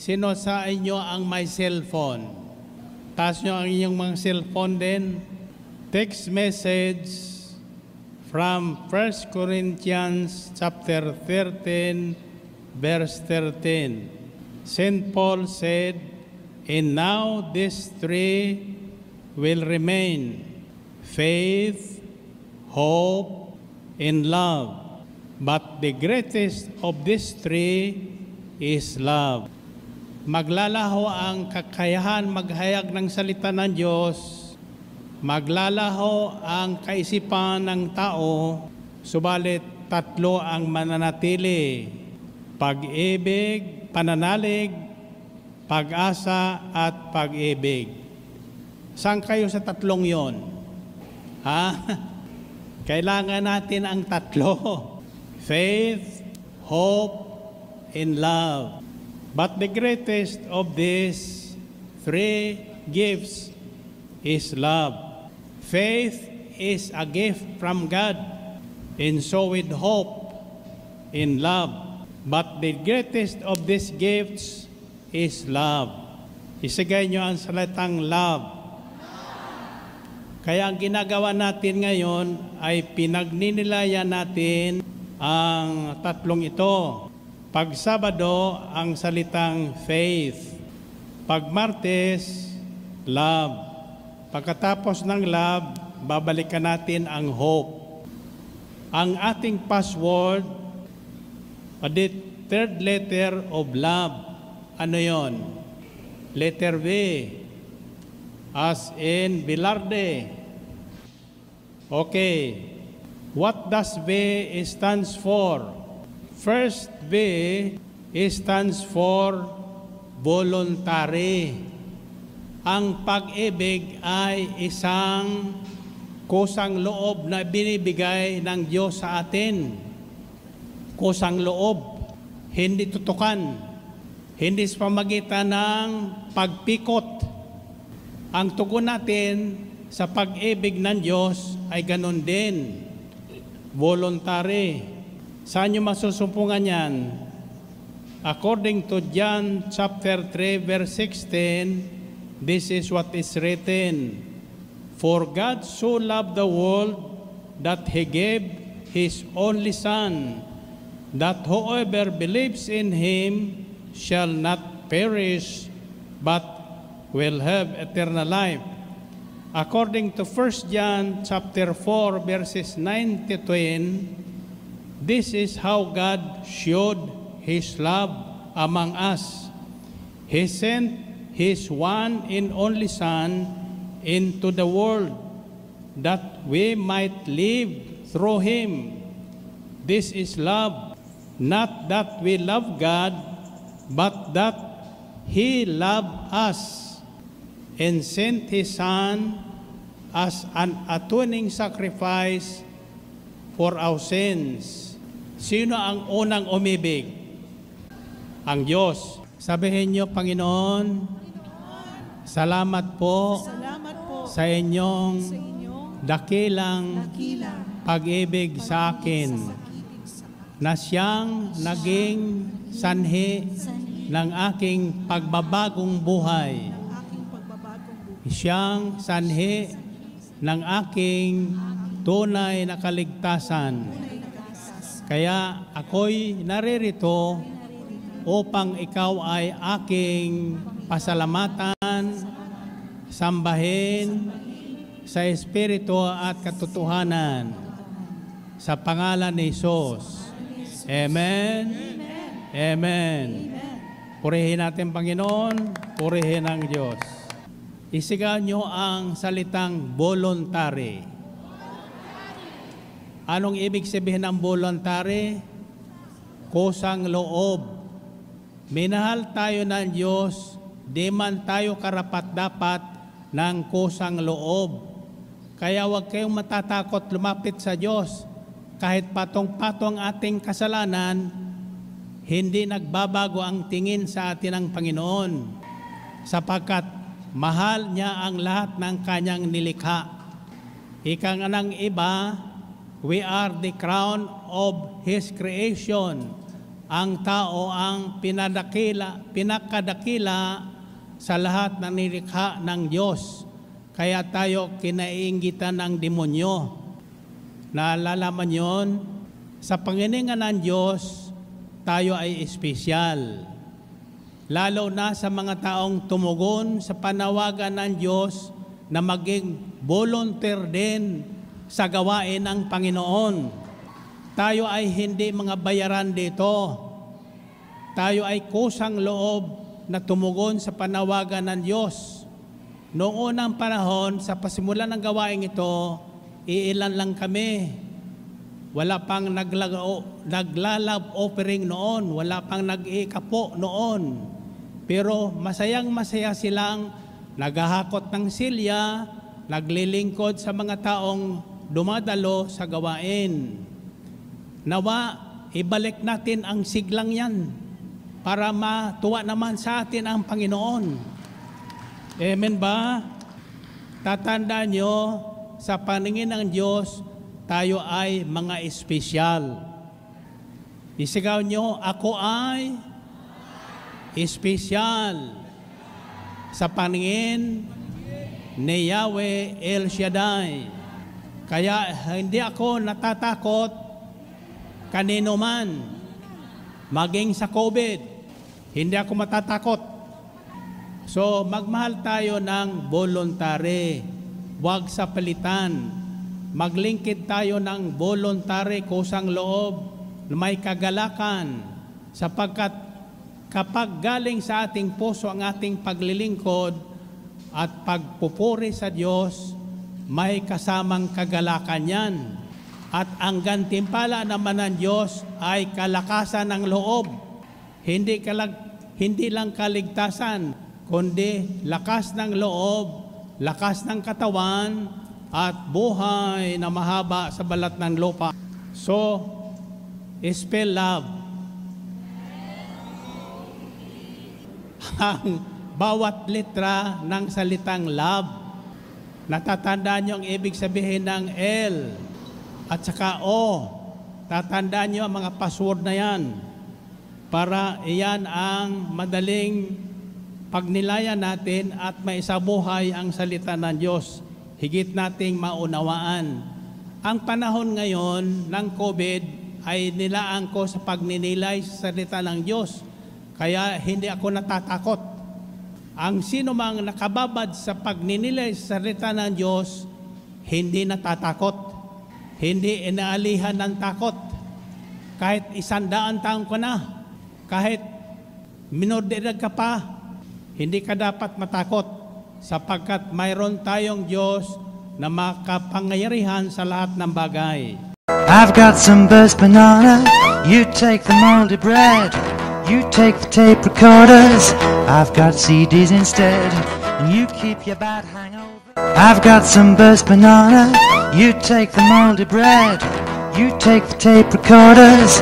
Sino sa inyo ang may cellphone? Taas nyo ang inyong mga cellphone din. Text message from 1 Corinthians chapter 13, verse 13. St. Paul said, "And now these three will remain, faith, hope, and love. But the greatest of these three is love." Maglalaho ang kakayahan maghayag ng salita ng Diyos, maglalaho ang kaisipan ng tao, subalit tatlo ang mananatili: pag-ibig, pananalig, pag-asa, at pag-ibig. Saan kayo sa tatlong yon? Kailangan natin ang tatlo: faith, hope, and love. But the greatest of these three gifts is love. Faith is a gift from God, and so with hope in love. But the greatest of these gifts is love. Isagay nyo ang salitang love. Kaya ang ginagawa natin ngayon ay pinagninilayan natin ang tatlong ito. Pag Sabado, ang salitang faith. Pag Martes, love. Pagkatapos ng love, babalikan natin ang hope. Ang ating password, the third letter of love. Ano yon? Letter V, as in Bilarde. Okay. What does V stands for? First V stands for voluntary. Ang pag-ibig ay isang kusang loob na binibigay ng Diyos sa atin. Kusang loob, hindi tutukan, hindi sa pamagitan ng pagpikot. Ang tugon natin sa pag-ibig ng Diyos ay ganun din, voluntary. Saan nyo masusumpungan yan? According to John chapter 3 verse 16, this is what is written: "For God so loved the world that He gave His only Son, that whoever believes in Him shall not perish, but will have eternal life." According to 1 John chapter 4 verses 9 to 10, this is how God showed His love among us. He sent His one and only Son into the world that we might live through Him. This is love, not that we love God, but that He loved us and sent His Son as an atoning sacrifice for our sins. Sino ang unang umibig? Ang Diyos. Sabihin niyo, Panginoon, salamat po sa inyong dakilang pag-ibig sa akin na siyang naging sanhi ng aking pagbabagong buhay. Siyang sanhi ng aking tunay na kaligtasan. Kaya ako'y naririto upang ikaw ay aking pasalamatan, sambahin sa Espiritu at katotohanan. Sa pangalan ni Jesus. Amen. Amen. Purihin natin, Panginoon. Purihin ang Diyos. Isigaw nyo ang salitang voluntary. Anong ibig sabihin ng voluntary? Kusang loob. Minahal tayo ng Diyos, di man tayo karapat-dapat ng kusang loob. Kaya huwag kayong matatakot lumapit sa Diyos. Kahit patong-patong ating kasalanan, hindi nagbabago ang tingin sa atin ng Panginoon. Sapagkat mahal niya ang lahat ng kanyang nilikha. Ika nga ng iba, we are the crown of His creation. ang tao ang pinakadakila sa lahat ng nilikha ng Diyos. Kaya tayo kinaiinggitan ng demonyo. Naalalaman yon, sa panginingan ng Diyos, tayo ay espesyal. Lalo na sa mga taong tumugon sa panawagan ng Diyos na maging volunteer din sa gawain ng Panginoon. Tayo ay hindi mga bayaran dito. Tayo ay kusang loob na tumugon sa panawagan ng Diyos. Noong unang panahon, sa pasimula ng gawain ito, iilan lang kami. Wala pang naglalove offering noon, wala pang nag-iikapo noon. Pero masayang-masaya silang naghahakot ng silya, naglilingkod sa mga taong dumadalo sa gawain. Nawa, ibalik natin ang siglang yan para matuwa naman sa atin ang Panginoon. Amen ba? Tatandaan nyo, sa paningin ng Diyos, tayo ay mga espesyal. Isigaw nyo, ako ay espesyal sa paningin ni Yahweh El Shaddai. Kaya hindi ako natatakot kanino man, maging sa COVID, hindi ako matatakot. So, magmahal tayo ng voluntary, huwag sa palitan. Maglingkid tayo ng voluntary kusang loob na may kagalakan, sapagkat kapag galing sa ating puso ang ating paglilingkod at pagpupuri sa Diyos, may kasamang kagalakan yan. At ang gantimpala naman ng Diyos ay kalakasan ng loob. Hindi lang kaligtasan, kundi lakas ng loob, lakas ng katawan, at buhay na mahaba sa balat ng lupa. So, spell love. Ang bawat litra ng salitang love, natatandaan niyo ang ibig sabihin ng L at saka O. Tatandaan niyo ang mga password na yan para iyan ang madaling pagnilayan natin at maisabuhay ang salita ng Diyos. Higit nating maunawaan. Ang panahon ngayon ng COVID ay nilaan ko sa pagninilay sa salita ng Diyos. Kaya hindi ako natatakot. Ang sino mang nakababad sa pagninilay sa salita ng Diyos, hindi natatakot. Hindi inaalihan ng takot. Kahit 100 taon ko na, kahit minor de edad ka pa, hindi ka dapat matakot sapagkat mayroon tayong Diyos na makapangyarihan sa lahat ng bagay. I've got some burst banana, you take the moldy bread, you take the tape recorders, I've got CDs instead, and you keep your bad hangover. I've got some burst banana, you take the moldy bread, you take the tape recorders.